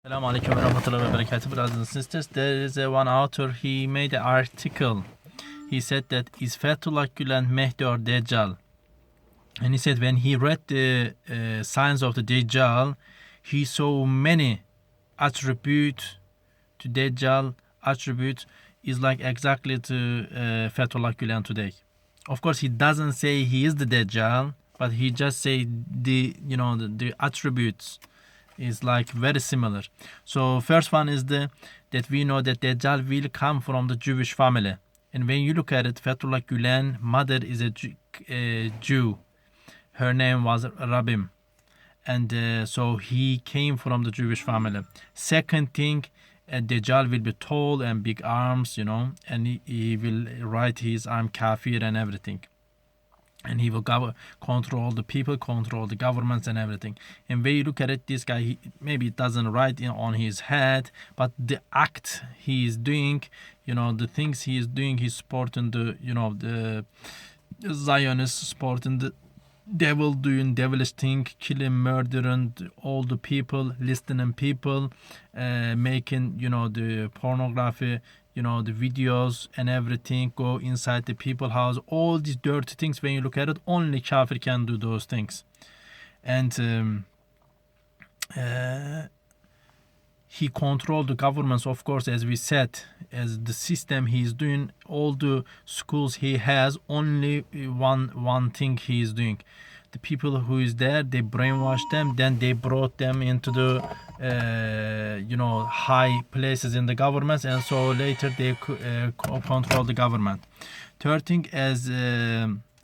Assalamu alaikum wa rahmatullahi wa barakatuh, brothers and sisters. There is one author, he made an article. He said that is Fethullah Gulen Mehdi or Dajjal? And he said when he read the signs of the Dajjal, he saw many attributes to Dajjal. Attribute is like exactly to Fethullah Gulen today. Of course, he doesn't say he is the Dajjal, but he just say the attributes is like very similar. So first one is that we know that Dajjal will come from the Jewish family. And when you look at it, Fethullah Gulen, mother is a Jew. Her name was Rabim. And so he came from the Jewish family. Second thing, Dajjal will be tall and big arms, and he will write his I'm kafir and everything. And he will control the people, control the governments and everything. And when you look at it, this guy, maybe it doesn't write on his head, but the act he is doing, the things he is doing, he's supporting the Zionists, supporting the devil, doing devilish thing, killing, murdering all the people, listening people, making, the pornography, the videos and everything, go inside the people's house, all these dirty things. When you look at it, only kafir can do those things. And he controlled the governments, of course, as we said, as the system he is doing, all the schools he has, only one thing he is doing. The people who is there, they brainwash them, then they brought them into the high places in the government, and so later they control the government. Third thing is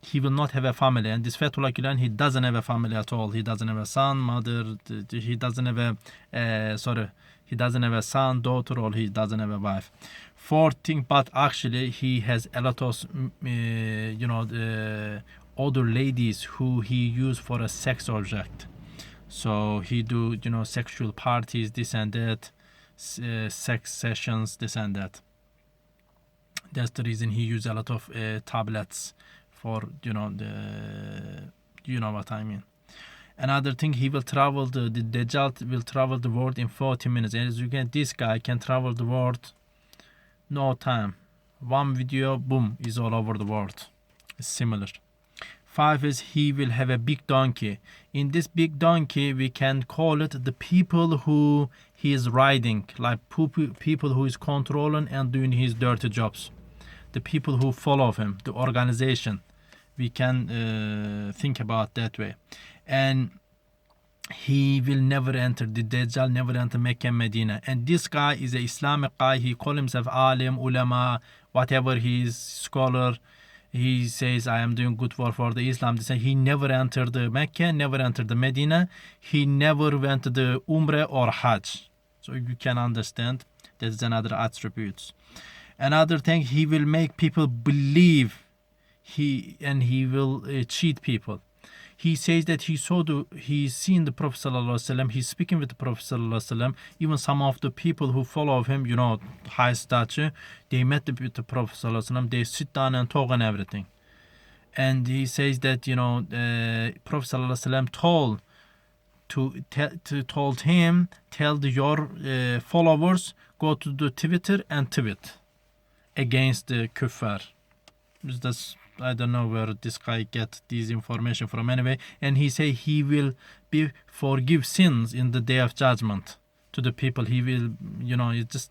he will not have a family, and this Fethullah Gulen, he doesn't have a family at all. He doesn't have a son, mother, he doesn't have he doesn't have a son, daughter, or he doesn't have a wife. Fourth thing, but actually he has a lot of the other ladies who he used for a sex object. So he do sexual parties, this and that, sex sessions, this and that. That's the reason he used a lot of tablets for what I mean. Another thing, he will travel the Dajjal will travel the world in 40 minutes. And as you can, this guy can travel the world no time. One video, boom, is all over the world. It's similar. 5 is he will have a big donkey. In this big donkey, we can call it the people who he is riding, like people who is controlling and doing his dirty jobs. The people who follow him, the organization. We can think about that way. And he will never enter, the Dajjal never enter Mecca and Medina. And this guy is an Islamic guy. He calls himself alim, ulama, whatever he is, scholar. He says, I am doing good work for the Islam. He never entered the Mecca, never entered the Medina. He never went to the Umrah or Hajj. So you can understand that is another attribute. Another thing, he will make people believe he will cheat people. He says that he's seen the Prophet ﷺ, he's speaking with the Prophet ﷺ. Even some of the people who follow him, high stature, they met with the Prophet ﷺ, they sit down and talk and everything. And he says that, Prophet ﷺ told him, tell your followers, go to the Twitter and tweet against the kuffar. That's, I don't know where this guy get this information from anyway. And he say he will forgive sins in the day of judgment to the people. He will, it's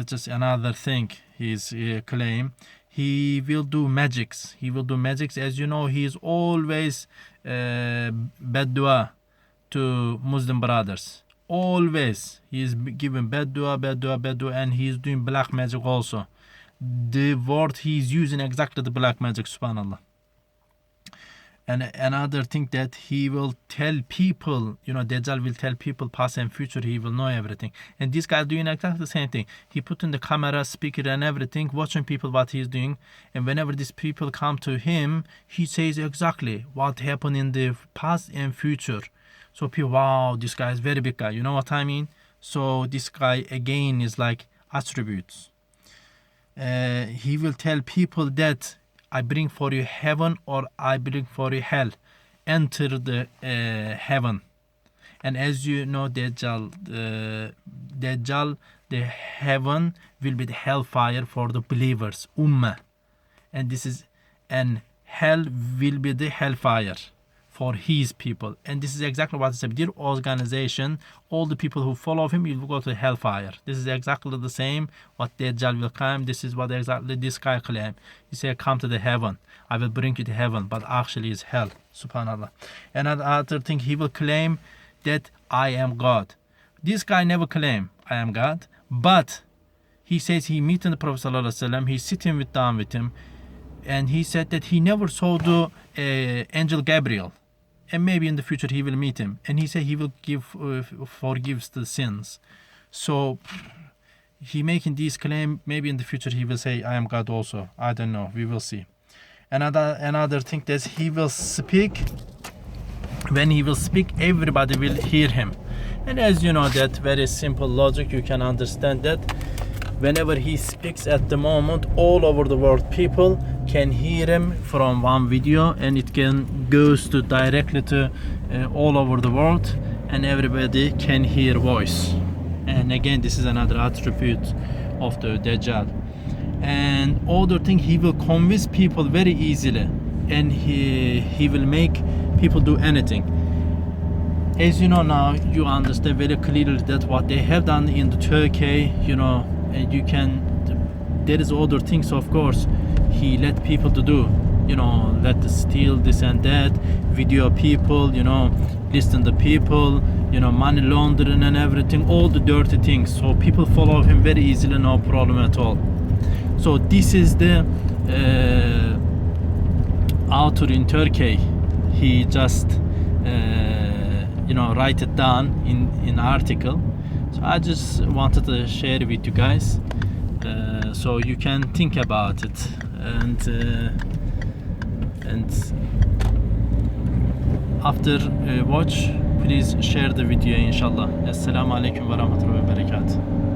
just another thing he's claim. He will do magics. He will do magics. As you know, he is always bad dua to Muslim brothers. Always. He is giving bad dua, and he is doing black magic also. The word he's using exactly the black magic, subhanallah. And another thing that he will tell people, Dajjal will tell people past and future, he will know everything. And this guy doing exactly the same thing. He put in the camera, speaker and everything, watching people what he's doing. And whenever these people come to him, he says exactly what happened in the past and future. So people, wow, this guy is very big guy. You know what I mean? So this guy again is like attributes. He will tell people that I bring for you heaven or I bring for you hell. Enter the heaven. And as you know, Dajjal, the heaven will be the hellfire for the believers, ummah. And hell will be the hellfire for his people. And this is exactly what he said. Their organization, all the people who follow him will go to hellfire. This is exactly the same what Dajjal will come. This is what exactly this guy claimed. He said, come to the heaven. I will bring you to heaven. But actually it's hell. Subhanallah. Another thing, he will claim that I am God. This guy never claimed I am God. But he says he meeting the Prophet ﷺ. He's sitting down with him. And he said that he never saw the angel Gabriel. And maybe in the future he will meet him. And he said he will forgives the sins. So he making this claim. Maybe in the future he will say, I am God also. I don't know. We will see. Another thing that he will speak. When he will speak, everybody will hear him. And as you know, that very simple logic, you can understand that whenever he speaks at the moment, all over the world, people can hear him from one video, and it can goes to directly to all over the world, and everybody can hear voice. And again, this is another attribute of the Dajjal. And other thing, he will convince people very easily, and he will make people do anything. As you know now, you understand very clearly that what they have done in the Turkey, you know, and you can, there is other things, of course, he let people to do, you know, let steal this and that, video people, you know, listen to people, you know, money laundering and everything, all the dirty things. So people follow him very easily, no problem at all. So this is the author in Turkey. He just you know, write it down in article. So I just wanted to share it with you guys, so you can think about it, and after watch, please share the video, inshallah. Assalamu alaikum wa rahmatullahi wa barakatuh.